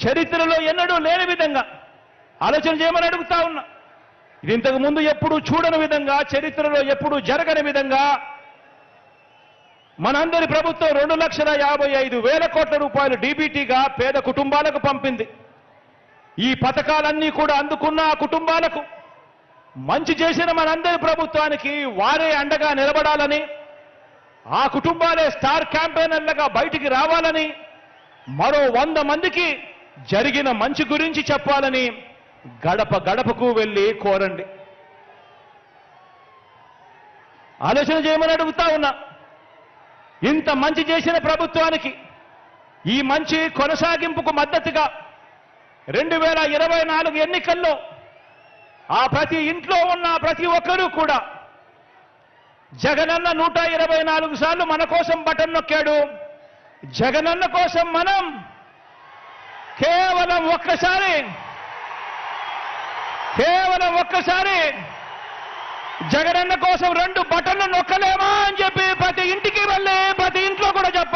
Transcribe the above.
చరిత్రలో ఎన్నడూ లేని విధంగా ఆలోచన చేయమని అడుగుతా ఉన్నా. ఇది ఇంతకు ముందు ఎప్పుడూ చూడని విధంగా, చరిత్రలో ఎప్పుడూ జరగని విధంగా మనందరి ప్రభుత్వం 2,55,000 కోట్ల రూపాయలు డీబీటీగా పేద కుటుంబాలకు పంపింది. ఈ పథకాలన్నీ కూడా అందుకున్న ఆ కుటుంబాలకు మంచి చేసిన మనందరి ప్రభుత్వానికి వారే అండగా నిలబడాలని, ఆ కుటుంబాలే స్టార్ క్యాంపెయినర్లుగా బయటికి రావాలని, మరో 100 మందికి జరిగిన మంచి గురించి చెప్పాలని గడప గడపకు వెళ్ళి కోరండి. ఆలోచన చేయమని అడుగుతా ఉన్నా. ఇంత మంచి చేసిన ప్రభుత్వానికి ఈ మంచి కొనసాగింపుకు మద్దతుగా 2024 ఎన్నికల్లో ఆ ప్రతి ఇంట్లో ఉన్న ప్రతి ఒక్కరూ కూడా జగనన్న 124 సార్లు మన కోసం బటన్ నొక్కాడు. జగనన్న కోసం మనం కేవలం ఒక్కసారి జగనన్న కోసం 2 బటన్లు నొక్కలేమా అని చెప్పి ప్రతి ఇంటికి వెళ్ళి ప్రతి ఇంట్లో కూడా చెప్పాలి.